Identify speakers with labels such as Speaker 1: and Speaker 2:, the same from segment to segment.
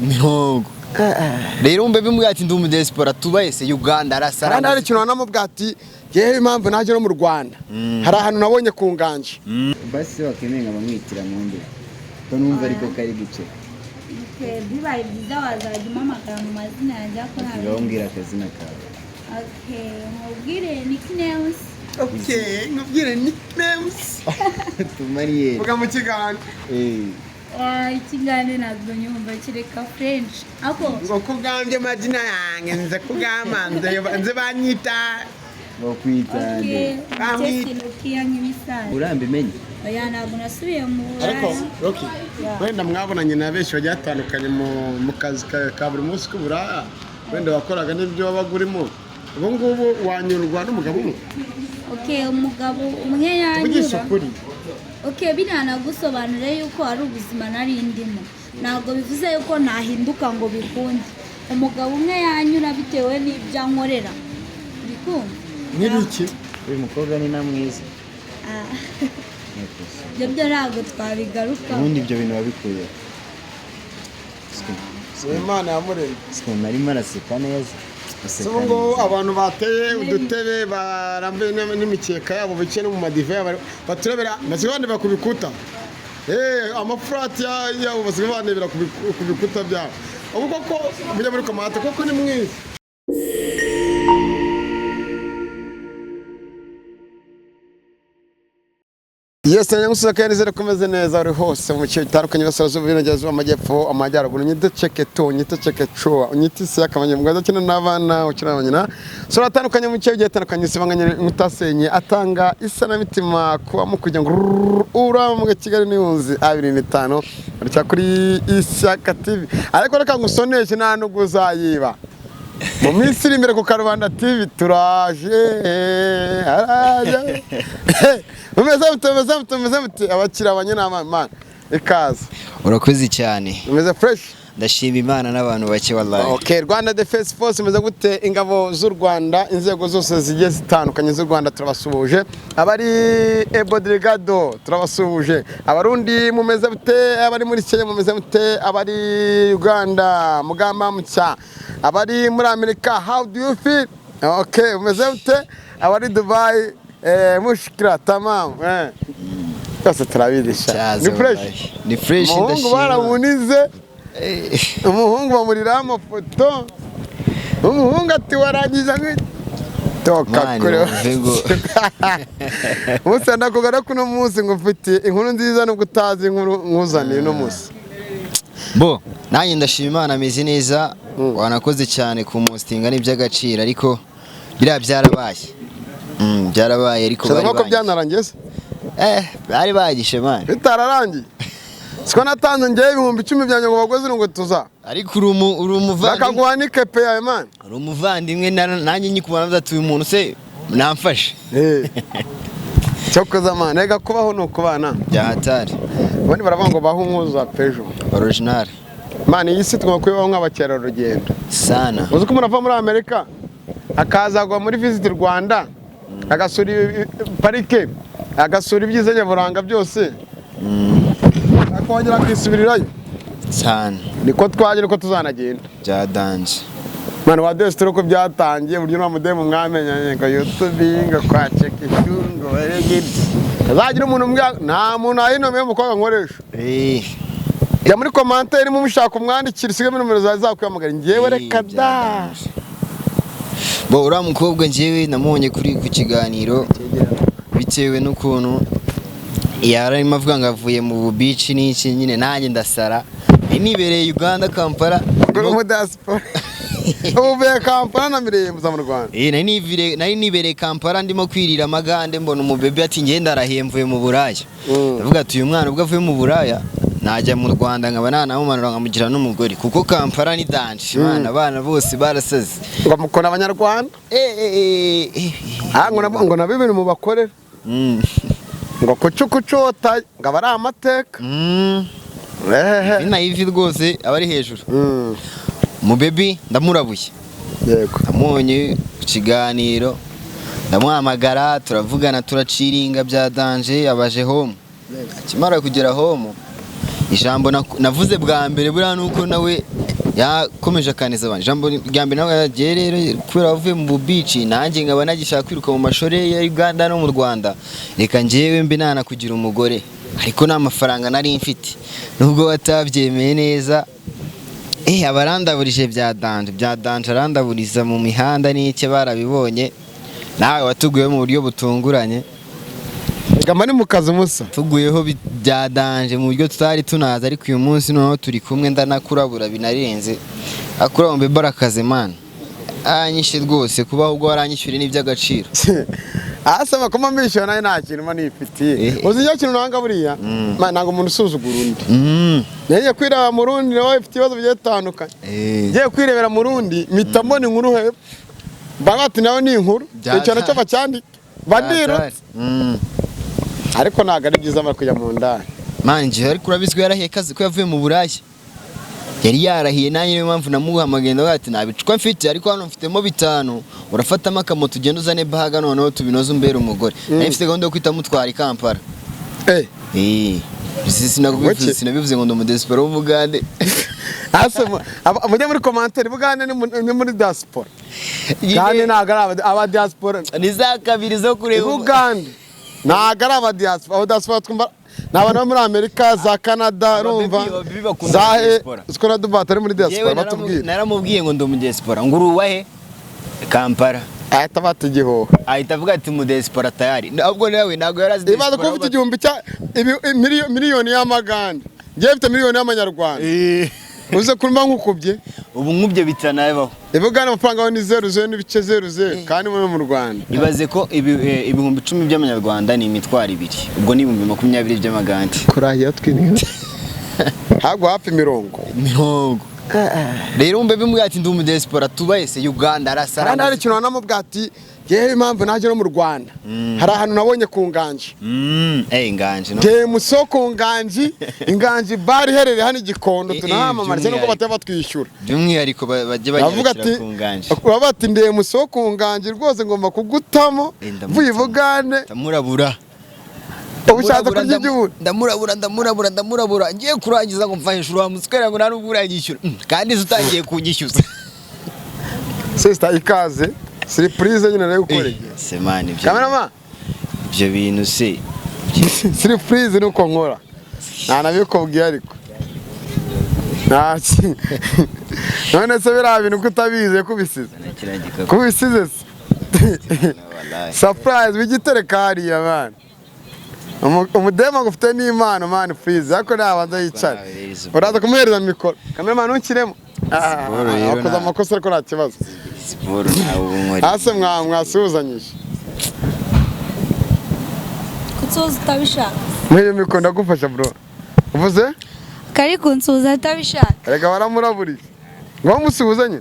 Speaker 1: mirongo rero umbe bimwe ati ndi umudespora tubayese Uganda arasara
Speaker 2: kandi hari ikintu namubwira ati yewe impamvu naje no mu Rwanda hari ahantu nabonye ku nganje
Speaker 3: basi wakemenga bamwitira mu mbe ko numva ariko kari gice
Speaker 4: bibaye byiza wazajya umpamagara mu mazina yanjye ko ntabwo
Speaker 3: urambwira akazina kawe
Speaker 4: mubwire nicknames
Speaker 2: nkubwire nicknames
Speaker 3: tumariye
Speaker 2: vuga mu kiganiro
Speaker 4: ikiganiro ntabwo nyumva kireka French ako
Speaker 2: ngo kugambye amazina yanjye nze kugamanze nze banyita
Speaker 3: bakwitande urambimenye
Speaker 4: oya ntabwo nasubiye mu
Speaker 2: ariko Rocky wenda mwabonanye na benshi bagiye batandukanye mu kazi ka buri munsi k'uburaya wenda wakoraga n'ibyo wabaga urimo ubu ngubu wanyurwa n'umugabo umwe
Speaker 4: umugabo umwe yanyura biriya nagusobanurira yuko ari ubuzima nari ndimo ntabwo bivuze yuko nahinduka ngo bikunde umugabo umwe yanyura bitewe n'ibyo ankorera bikunde
Speaker 2: n'ibiki
Speaker 3: uyu mukobwa ni namwiza
Speaker 4: ibyo ntabwo twabigaruka
Speaker 3: ubundi ibyo bintu wabikuye
Speaker 2: Imana yamuremye
Speaker 3: narimo araseka neza
Speaker 2: ngo abantu bateye udutebe barambuye n'imikeka yabo bicaye no mu madive baturebera basigaye ku bikuta amafurati yabo basigaye banebera ku bikuta byabo ubu koko bijya muri komate koko ni mwiza Yes, nyamusuza kandi zere komeze neza uri hose mu cyo bitandukanye basarazuba binageza amajyepfo amajyaruguru nyite cheke to nyite cheke cho nyite se akamanye muganda kino n'abana ukirabanye na so atandukanye mu cyo bitandukanye sibanganye mutasenye atanga isana mitima kuba mu kujya ngo uramuga Kigali niyunzi 25 aricya kuri Ishyaka TV ariko reka ngusoneshe nta nuguzayiba mu minsi iri imbere ku Karubanda TV turaje umeze mute abakira abanyenama ikaze
Speaker 1: urakoze cyane
Speaker 2: umeze fresh
Speaker 1: ndashima Imana n'abantu bake wallahi
Speaker 2: okay Rwanda Defense Force umeze gute ingabo z'u Rwanda inzego zose zigiye zitandukanye z'u Rwanda turabasubuje abari Ebo Delegado turabasubuje abarundi mumeze bute abari muri Kenya mumeze mute abari Uganda mugamba mucya abari muri Amerika how do you feel okay umeze bute abari Dubai mushikira tamam Kasa turabidisha
Speaker 1: ni fresh
Speaker 2: ndashima baramunize umuhungu bamurira amafoto umuhungu ati waragiza toka kure musa ndakugara kuno munsi ngo mfite inkuru nziza no gutaza inkuru nkuzaniye no munsi
Speaker 1: bo nanjye ndashima Imana ameze neza wanakoze cyane ku mustinga n'iby'agaciro ariko bira byarabaye ariko
Speaker 2: bari ko byanarangiye
Speaker 1: bari bagishe man
Speaker 2: bitararangiye siko natanze ngiye 10,000 byanjye ngo bagoze ngo tuza
Speaker 1: ariko uri umuvandimwe
Speaker 2: bakaguha n'ikepe yawe man
Speaker 1: uri umuvandimwe nanjye nyikubona ndatuye umuntu se namfashe
Speaker 2: cyokoza man ega kubaho no kubana
Speaker 1: byahatari
Speaker 2: bone baravuga ngo baho nkuza pejo
Speaker 1: original
Speaker 2: man iyi si twakwibaho nk'abakera rugendo
Speaker 1: sana
Speaker 2: uzi ko murava muri Amerika akazagwa muri visit Rwanda agasura parike agasura ibyiza nyaburanga byose akongera kwisubirirayo
Speaker 1: cyane
Speaker 2: niko twagira ko tuzanagenda
Speaker 1: byadanje
Speaker 2: mwana wa Destro ko byatangiye buryo no mudemu mwamenyanye ngo YouTube ngo kwaceka ishungo baregide azagira umuntu nta muntu ayinomeye mukobwa nkoresha ya muri commentaire mu mushaka umwandikira sige numero zazakwamagara ngiyewe reka da
Speaker 1: bo ura mukobwa ngiyewe namonye kuri ku kiganiro bitewe n'ukuntu yararimo avuga ngo avuye mu beach n'iki nyine nanjye ndasara nibereye Uganda Kampala
Speaker 2: mu diaspora uvuye Kampala na Mirembe mu Rwanda
Speaker 1: nari nibereye Kampala ndimo kwirira amagande mbona umubebe ati ngenda arahemvuye mu Buraya ndavuga ati uyu mwana ubwo avuye mu Buraya najya mu Rwanda nkaba nanamumanura nkamugira n'umugore kuko Kampala ni danje abana bose barasaze
Speaker 2: ngo mukona Abanyarwanda ngo na bibiri mu bakorera ngo kucukucota ngo abari amateka
Speaker 1: nayivi rwose abari hejuru mu baby ndamurabuye
Speaker 2: yego
Speaker 1: amonye ku kiganiro ndamuhamagara turavugana turaciringa bya danje abaje home akimara kugera home ijambo navuze bwa mbere buriya nuko nawe yakomeje akaniza abantu ijambo rya mbere nawe yagiye rero kubera avuye mu bici nanjye nkaba nagishaka kwiruka mu mashore ya Uganda no mu Rwanda reka njyewe mbi nana kugira umugore ariko nta mafaranga nari mfite nubwo batabyemeye neza abarandaburije bya danje arandaburiza mu mihanda n'icyo barabibonye nawe watuguyeho mu buryo butunguranye
Speaker 2: gama ni mu kazi musa
Speaker 1: tuguyeho bya danje mu buryo tutari tunaza ariko uyu munsi noneho turi kumwe ndanakurabura binarenze akurabumbe barakaze mana anyishe rwose kubaho ubwo waranyishyure n'iby'agaciro
Speaker 2: asaba ko mamishyura nayo nta kintu mba nifitiye uzi icyo kintu nanga buriya ntabwo umuntu usuzugura undi ngiye kwireba mu rundi nawe ufite ibibazo bigiye bitandukanye ngiye kwirebera mu rundi mpita mbona inkuru hepfo bati nawe ni inkuru icyana cyo bacyandike bandira ariko ntabwo ari byiza bari kujya mu ndaya
Speaker 1: manje ariko urabizwe yarahiye kazi ko yavuye mu Burayi yari yarahiye nanjye niyo mpamvu namuhamagaye ndavuga ati nabicwa mfite ariko hano mfitemo 5 urafatamo akamoto ugenda uzane bahaga noneho tubinoze umbere umugore nayo mfite gahunda yo kwita mutwara i Kampala sinabivuze ngo ndumudespera w'Ubugande
Speaker 2: mujye muri commentaire Bugande ni muri diaspora kandi ntabwo ari aba diaspora
Speaker 1: ni za kabiri zo kureba
Speaker 2: Bugande ntabwo ari aba diaspora twumva ni abantu bo muri Amerika za Canada rumva zikora dubata ari muri diaspora batubwira
Speaker 1: naramubwiye ngo ndi mu diaspora ngo uruwahe Kampala
Speaker 2: ahita batigiho
Speaker 1: ahita avuga ati mu diaspora tayari ntabwo nawe ntabwo yarazi
Speaker 2: ibaza ko ufite igihumbi cya miliyoni y'amaganda ngiye mfite miliyoni y'amanyarwanda uze kurima nkukubye
Speaker 1: ubu nkubye bitanayebaho
Speaker 2: Ibugana amafaranga yo ni 0 n'ibice 0 kandi mu Rwanda
Speaker 1: ibaze ko ibihumbi 10 by'amanyarwanda ni imitwaro 2 ubwo ni ibihumbi 20 by'amaganda
Speaker 2: kurahiye twinira hago hafi
Speaker 1: 40 rero umbe bimubwira ati ndi mu diaspora tubayese Uganda arasara
Speaker 2: kandi hari kintu namubwira ati yewe impamvu naje no mu Rwanda hari ahantu nabonye ku nganje
Speaker 1: inganje no
Speaker 2: je musoko inganje bari herere hano igikondo tunahamamaritse nuko batava twishyura
Speaker 1: by'umwihariko bajye bagira ku nganje
Speaker 2: bati ndeye musoko nganje rwose ngomba kugutamo vuye Bugande
Speaker 1: ndamurabura
Speaker 2: ubushaza kurya igihugu
Speaker 1: ndamurabura ngiye kurangiza ngo mfa hejuru wa musikara ngo nari uburagishyura kandi utangiye kunyishyuza
Speaker 2: sister ikaze surprise nyine nayo ukoreye
Speaker 1: semani byo
Speaker 2: cameraman
Speaker 1: ibyo bintu se
Speaker 2: surprise nuko nkora ntanabikubwiye ariko naki none se bira bintu kutabize kubisize surprise bigitereka hariya bana umudema gufite n'Imana man please ariko nabanza yicara uraza kumuhereza mikoro cameraman ntukiremo akoza amakosa ariko nta kibazo
Speaker 1: siporo nawe ubunkwari
Speaker 2: ase mwasuzanyije
Speaker 4: kunsuza utabishaka
Speaker 2: mwe mikoro ndagufasha bro uvuze
Speaker 4: kari kunsuza utabishaka
Speaker 2: rega baramuraburiye ngo musuzanye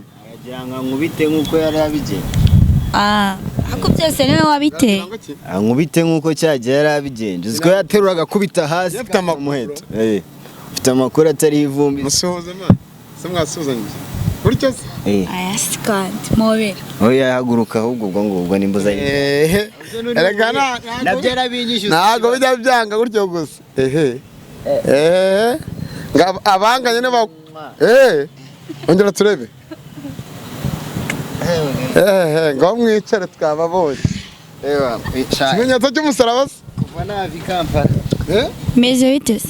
Speaker 1: yanga nkubite nkuko yari abigenye
Speaker 4: ako byose niwe wabiteye
Speaker 1: nkubite nkuko cyagiye yari abigenje uziko yateruraga kubita hasi
Speaker 2: afite amamuheto
Speaker 1: ufite amakuru atari ivumbi
Speaker 2: musuhuze man se mwasuzanyije buryo se
Speaker 4: ayasikandi mobera
Speaker 1: oya haguruka ahubwo ubwo nimbuzanye
Speaker 2: rega
Speaker 1: nabyo yarabinyishyuza
Speaker 2: ntago bijya byanga gutyo gusa abanganye ne ba ongera turebe ngo mwicare twababonye ikimenyetso cy'umusaraba se
Speaker 1: kuva navi Kampala
Speaker 4: meze bitese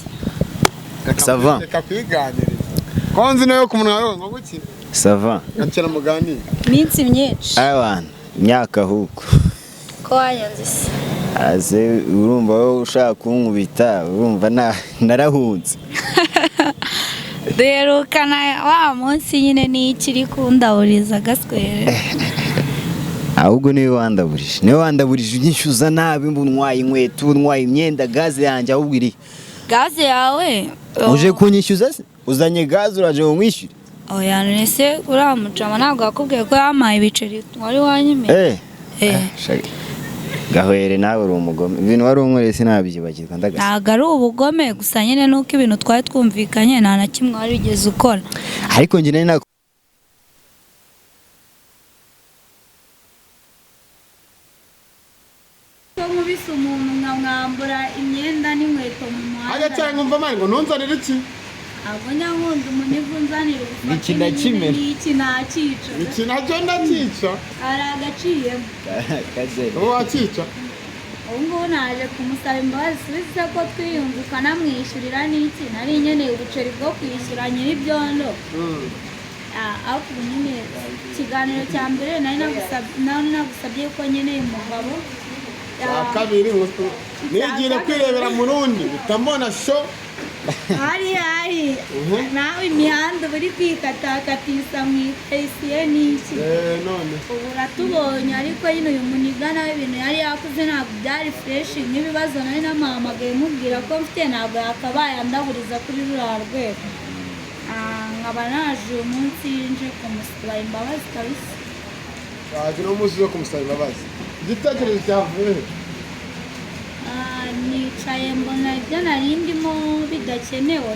Speaker 1: sava
Speaker 2: reka kwiganirira konzi nayo ku munwa ngo guki
Speaker 1: sava
Speaker 2: akira muganira
Speaker 4: minsi myinshi
Speaker 1: abana imyaka huko
Speaker 4: ko wayanze se
Speaker 1: aze urumva wowe ushaka kunkubita urumva narahunze
Speaker 4: derukana wa munsi nyine n'ikiri kundaburiza gaswere
Speaker 1: ahubwo niwe wandaburije unyishyuza nabi mbunwaye inkweto unwaye imyenda gaze yanjye ahubwo iri
Speaker 4: gaze yawe
Speaker 1: uje kunyishyuza se uzanye gaze uraje ngo mwishyure
Speaker 4: oya nese uramucama ntabwo yakubwiye ko yamaye ibiceri wari wanyemeye
Speaker 1: gahwere nawe uri umugome ibintu wari unkoreye sinabyibagirwa ndagasa
Speaker 4: ntabwo ari ubugome gusa nyine nuko ibintu twari twumvikanye nta na kimwe wari wigeze ukora
Speaker 1: ariko njye nari
Speaker 4: nkubise umuntu nkamwambura imyenda n'inkweto mu muhanda
Speaker 2: ajya cyangwa umva mani ngo ntunzanire iki
Speaker 4: ntabwo nyankunda umuntu ivunzanira
Speaker 1: Iki ndakimena.
Speaker 4: iki nakica
Speaker 2: iki nacyo ndakica
Speaker 4: hari agaciyemo
Speaker 1: Kazeri.
Speaker 2: ubu wakica
Speaker 4: ubu ngubu naje kumusaba imbabazi subize ko twiyunze ukanamwishyurira n'iki nari nkeneye ubuceri bwo kwishyura nyir'ibyondo ariko ubu nyine ikiganiro cya mbere nari nagusabye ko nkeneye umugabo
Speaker 2: kabiri nigire kwirebera mu rundi utambona sho
Speaker 4: hari nawe imihanda uba uri kwikatakatisa mu ikaritsiye n'iki
Speaker 2: none
Speaker 4: ubu uratubonye ariko nyine uyu muniga nawe ibintu yari yakoze ntabwo byari fureshi n'ibibazo nari namuhamagaye mubwira ko mfite ntabwo yakabaye andahuriza kuri ruriya rwego nkaba naje uyu munsi nje kumusaba imbabazi kabisa
Speaker 2: waje uno munsi zo kumusaba imbabazi igitekerezo cyavuye
Speaker 4: nicaye mbona ibyo nari ndimo bidakenewe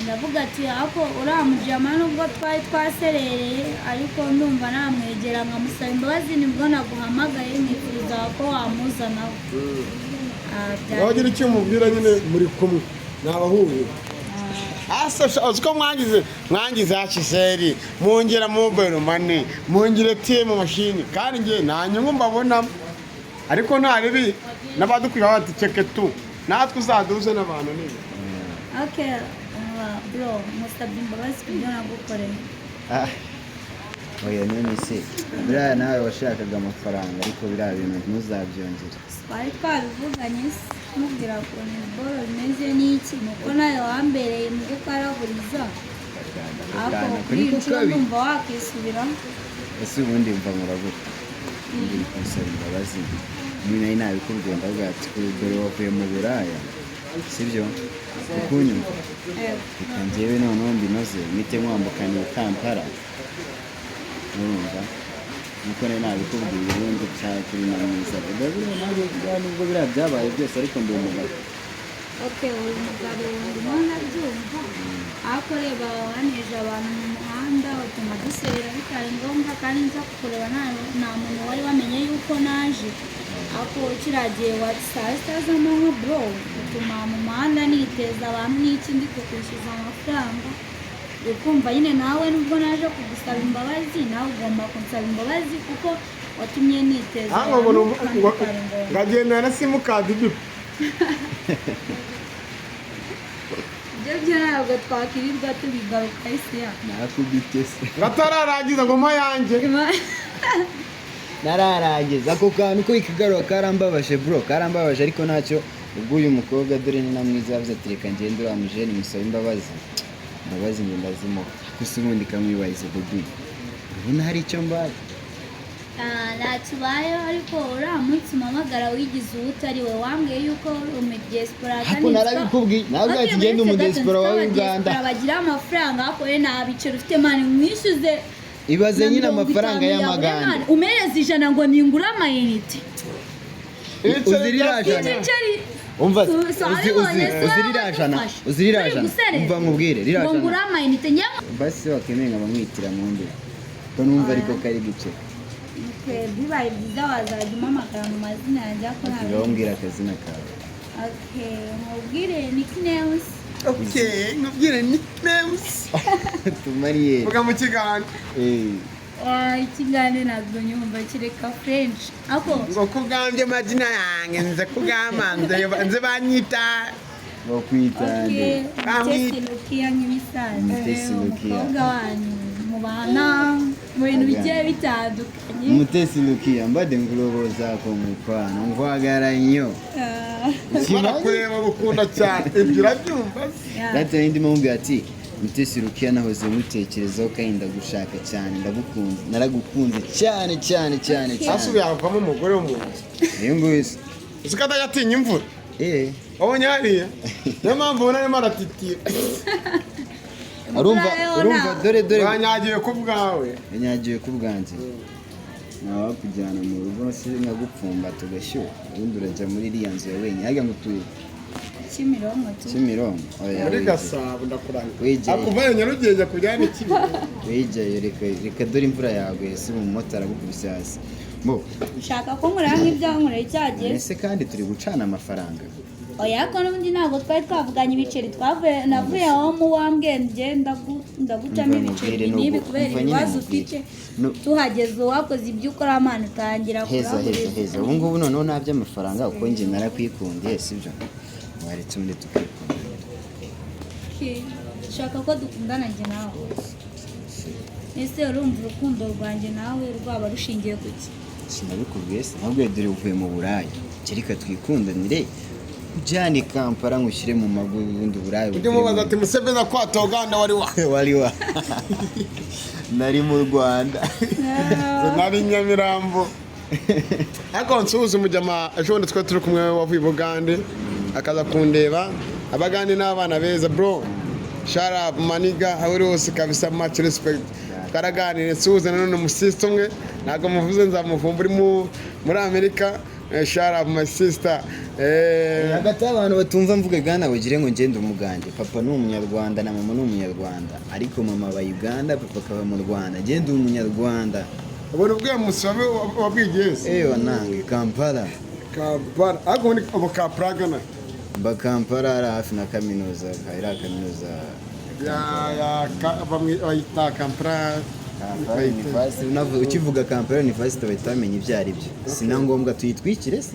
Speaker 4: ndavuga ati ako uriya mujama nubwo twari twaserereye ariko ndumva namwegera nkamusaba imbabazi nibwo naguhamagaye nifuza ko wamuzanaho
Speaker 2: wagira icyo umubwira nyine muri kumwe nabahuye uzi ko mwangize hashiseri mwongera mobile money mwongere ATM mashini kandi nge nta nyungu mbabonamo ariko nta ribi n'abadukwiye bati ceke tu natwe uzaduze n'abantu niba
Speaker 4: okay bro musabye imbabazi kubyo nagukoreye
Speaker 3: oya none se buriya nawe washakaga amafaranga ariko biriya bintu ntuzabyongere
Speaker 4: twari twabivuganye mubwira ukuntu iboro bimeze n'iki nuko nawe wambereye mu gukaraburiza ariko kuri iyi nshuro ndumva wakisubira
Speaker 3: ese ubundi mva muraguta ndi kumusaba imbabazi nyine nari nabikubwiye ndavuga ati dore wavuye mu buraya sibyo ukunyumva reka njyewe noneho mbinoze mpite mwambukaniye Kampala urumva nuko nari nabikubwiye ubundi kuri na mwiza nubwo biriya byabaye byose ariko ndi umugabo
Speaker 4: uyu mugabo ndimo ndabyumva ariko reba waneje abantu mu muhanda utuma duserera bitari ngombwa kandi nza kukureba nta muntu wari wamenye yuko naje ariko kiragiye wati saa sita z'amanywa bro utuma mu muhanda niteza abantu n'iki ndi kukwishyuza amafaranga ukumva nyine nawe nubwo naje kugusaba imbabazi nawe ugomba kunsaba imbabazi kuko watumye niteza abantu kandi bitari ngombwa
Speaker 2: ngagendana na simukadi bipo
Speaker 4: ibyo ntabwo twakirirwa tubigaruka isi ya
Speaker 3: nakubite se
Speaker 2: gatararangiza ngoma yanjye
Speaker 3: nararangiza ako kantu ko ikigaruka karambabaje bro karambabaje ariko ntacyo ubwo uyu mukobwa dore ni na mwiza yavuze ati reka ngende uriya mujeni musaba imbabazi njye ndazimuha gusa ubundi kamwibarize bobi ubona hari icyo mbaye
Speaker 4: ntatubayeho ariko uriya munsi umpamagara wigize uwo utari we wambwiye yuko umudiyesipora
Speaker 3: ariko narabikubwiye nawe ati ngende umudiyesipora wa Uganda
Speaker 4: bagira amafaranga ariko we nta biciro ufite mani mwishyuze
Speaker 3: ibaze nyine amafaranga y'amaganda
Speaker 4: umereze 100 ngo ningure amayinite
Speaker 3: umva uzirirajana umva nkubwire rirajana
Speaker 4: ngo ngure amayinite
Speaker 3: basi wakemeye nkabamwitira mu nduru ko numva ariko kari guce
Speaker 4: bibaye byiza wazajya umpamagara mu mazina yanjye ako ntabwo
Speaker 3: umbwira akazina kawe
Speaker 4: nkubwire nicknames
Speaker 2: nkubwire nicknames
Speaker 3: tumariye
Speaker 2: vuga mu kiganiro
Speaker 4: ikiganiro ntabwo nyumva kireka French ako
Speaker 2: ngo kugambye amazina yanjye nze kugamanze nze banyita
Speaker 3: ngo kwitande
Speaker 4: Mutesi Lukia nk'ibisanzwe umukobwa wanyu mubana mu bintu bigiye bitandukanye
Speaker 3: Mutesi Lukia mbade ngurobo zako mukwano ngwagaranyo
Speaker 2: ukimara kureba gukunda cyane ibyo urabyumva
Speaker 3: data ndimo mubwira ati Mutesi Lukia nahoze mutekerezaho kandi ndagushaka cyane ndagukunze naragukunze cyane
Speaker 2: asubiye avamo umugore w'umuntu
Speaker 3: niyo ngwese
Speaker 2: usikata yatinya imvura wabonye hariya niyo mpamvu ubona arimo aratitira
Speaker 3: urumva dore
Speaker 2: wanyagiwe ku bwawe
Speaker 3: yanyagiwe ku bwanjye nawe wakujyana mu rugo se nkagupfumba tugashyuha ubundi urajya muri iriya nzu ya wenyine hajya ngo utuye Kimironko
Speaker 2: muri Gasabo ndakuranga akuvayo Nyarugenge kujyana Kimironko
Speaker 3: wejayo reka dore imvura yaguye se umumotari agukubise hasi
Speaker 4: ushaka ko nkurira nk'ibyo nkurira icyagiye
Speaker 3: ese kandi turi gucana amafaranga
Speaker 4: oya ko n'ubundi ntabwo twari twavuganye ibiceri navuye aho mu wambwe ndagucamo ibiceri n'ibi kubera ibibazo ufite tuhageze wakoze ibyo ukora amana utangira
Speaker 3: heza ubu ngubu noneho nta by'amafaranga uko njye narakwikundiye sibyo waretse ubundi tukikundira
Speaker 4: shaka ko dukundana njye nawe ese urumva urukundo rwanjye nawe rwaba rushingiye ku ki
Speaker 3: sinabikubwiye se ntabwo dore uvuye mu Burayi kereka twikundanire ujyane Kampala ngushyire mu magu y'ubundi Burayi
Speaker 2: ujye mubaza ati Museveni akwata Uganda wari wa
Speaker 1: nari mu Rwanda
Speaker 2: nari Nyamirambo ariko nsuhuza umujyama ejo bundi twe turi kumwe wavuye Bugande akaza kundeba abagande n'abana beza bro shout out maniga hawuri hose kabisa much respect karaganire nsuhuza none mu sister umwe ntago muvuze nzamuvumba uri muri Amerika shout out my sister
Speaker 3: hagati y'abantu batumva mvuge Uganda bagire ngo ngende umugande papa ni umunyarwanda na mama ni umunyarwanda ariko mama aba Uganda papa akaba mu Rwanda ngende umunyarwanda
Speaker 2: ubona ubwe musabe wabwigeze
Speaker 3: wanange Kampala
Speaker 2: ariko ni abo ka Praga na
Speaker 3: Kampala ari hafi na kaminuza kaira kaminuza
Speaker 2: bayita Kampala
Speaker 3: ukivuga Kampala University bahitamenye ibyo ari byo sina ngombwa tuyitwikire se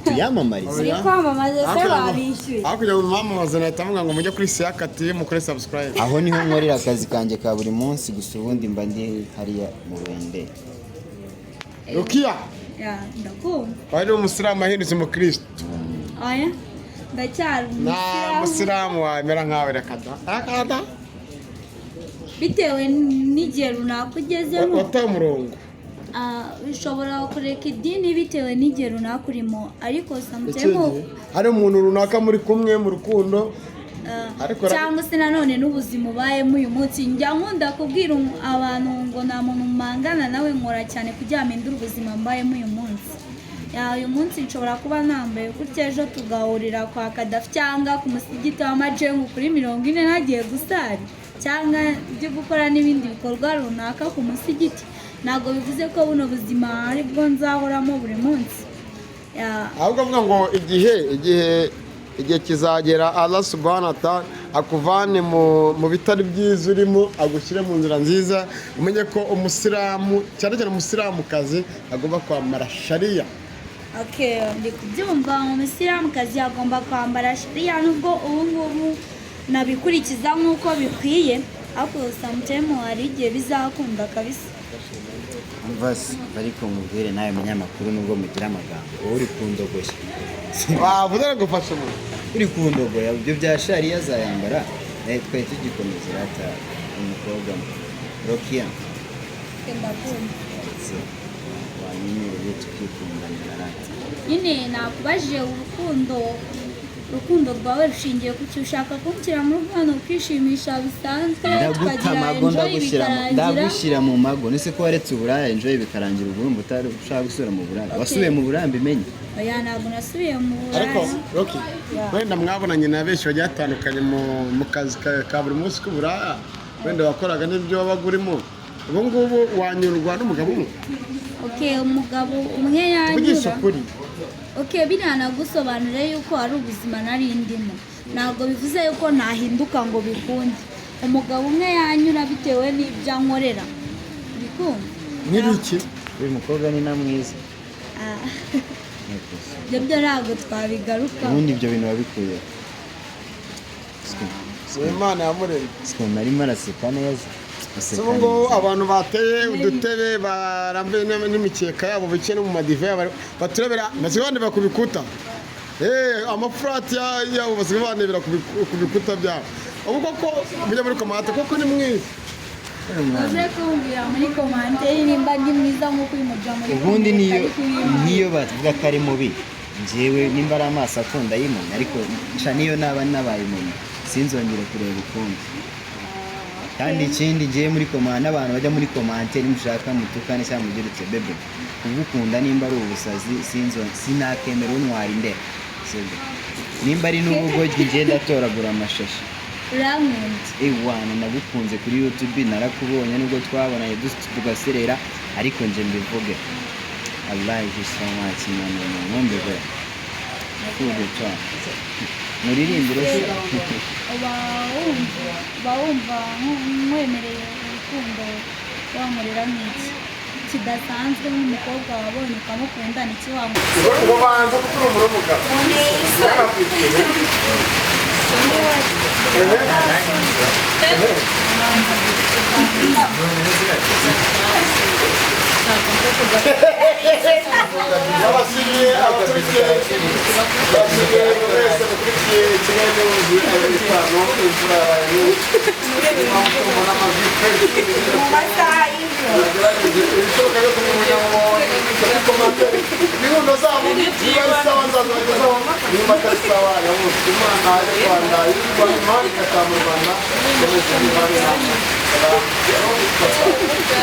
Speaker 3: tuyamamarize
Speaker 4: uri kwamamaza se babishyuye
Speaker 2: aho kugira ngo mwamamaze nahita mvuga ngo mujye kuri Siakati mukore subscribe
Speaker 3: aho niho nkorera akazi kanjye ka buri munsi gusa ubundi mba ndi hariya mu Rwende
Speaker 2: Rukia
Speaker 4: ndakumva
Speaker 2: wari umusiramu ahindutse mu Kristo
Speaker 4: oya ndacyari
Speaker 2: umusiramu wamera nkawe rekada
Speaker 4: bitewe n'igihe runaka ugezemo
Speaker 2: wataye umurongo
Speaker 4: bishobora kureka idini bitewe n'igihe runaka urimo ariko samutemo
Speaker 2: hari umuntu runaka muri kumwe mu rukundo
Speaker 4: cyangwa se nanone n'ubuzima ubayemo uyu munsi njya nkunda kubwira abantu ngo nta muntu mpangana nawe nkora cyane kugira ngo mpindure ubuzima mbayemo uyu munsi uyu munsi nshobora kuba nambaye gutya ejo tugahurira kwa Kadafi cyangwa ku musigiti w'amajengu kuri 40 nagiye gusari cyangwa byo gukora n'ibindi bikorwa runaka ku musigiti ntabwo bivuze ko buno buzima ari bwo nzahoramo buri munsi
Speaker 2: ahubwo avuga ngo igihe kizagera Allah subhanahu wa ta'ala akuvane mu bitari byiza urimo agushyire mu nzira nziza umenye ko umusilamu cyane cyane umusilamukazi agomba kwambara sharia
Speaker 4: ndi kubyumva umusilamukazi agomba kwambara sharia nubwo ubu ngubu nabikurikiza nk'uko bikwiye ariko samutemo hari igihe bizakunda kabisa
Speaker 3: mvasi ariko mubwire nawe munyamakuru nubwo mugira amagambo wowe uri kundogoshya
Speaker 2: wavuze ngo gufasha umuntu
Speaker 3: uri kundogoya ibyo bya sharia azayambara twari tugikomeza rata umukobwa Rokia wanyine tukikundanira rata
Speaker 4: nyine nakubajije urukundo rwawe rushingiye ku cyo ushaka kunshyira mu rukundo ukishimisha bisanzwe
Speaker 3: ndagushyira mu mago nese ko waretse uburaya enjoy bikarangira ubwo utari ushaka gusubira mu buraya wasubiye mu buraya mbimenye
Speaker 4: oya ntabwo nasubiye mu buraya
Speaker 2: ariko Roki wenda mwabonanye na benshi bagiye batandukanye mu kazi ka buri munsi k'uburaya wenda wakoraga n'ibyo wabaga urimo ubu ngubu wanyurwa n'umugabo umwe
Speaker 4: umugabo umwe yanyura biriya nagusobanurira yuko ari ubuzima nari ndimo ntabwo bivuze yuko nahinduka ngo bikunde umugabo umwe yanyura bitewe n'ibyo ankorera bikumva
Speaker 2: n'ibiki
Speaker 3: uyu mukobwa ni na mwiza
Speaker 4: ibyo ntabwo twabigaruka
Speaker 3: ubundi ibyo bintu wabikuye
Speaker 2: Imana yamuremye
Speaker 3: narimo araseka neza
Speaker 2: ubu ngubu abantu bateye udutebe barambuye n'imikeka yabo bicaye no mu madive baturebera basigaye bandeba ku bikuta amafurati yabo basigaye bandebera ku bikuta byabo ubu koko mujya muri komante koko ni mwiza
Speaker 4: uze kumbwira muri komante nimba ndi mwiza nk'uko uyu mujya muri
Speaker 3: ubundi niyo bavuga ko ari mubi njyewe nimba ari amaso akunda y'umuntu ariko niyo naba nabayimenya sinzongere kureba ukundi kandi ikindi ngiye muri komante n'abantu bajya muri komante nimushaka mutukane cyangwa mugeretse bebe kugukunda nimba ari ubusazi sinakemera untwara indera nimba ari n'ubugoryi ngenda atoragura amashashi
Speaker 4: urankunda
Speaker 3: nagukunze kuri YouTube narakubonye nubwo twabonanye tugaserera ariko nje mbivuge I like you so much mwambebe Kuduha cyane. Muririmbire se.
Speaker 4: uba wumva nkwemereye urukundo wankorera nk'iki kidasanzwe nk'umukobwa wabonye ukamukunda n'iki wamukunda
Speaker 2: ubu banza gukura umugabo abasiriye abakurikiye wese mukurikiye ikiganiro cy'itanu imvura mu masaha y'ijoro ibishoboka yo kumenya ngo ibirundo zabo sawa nzazagezaho nimba atari sawa yamuze imana y'u Rwanda y'u Rwanda igataha mu Rwanda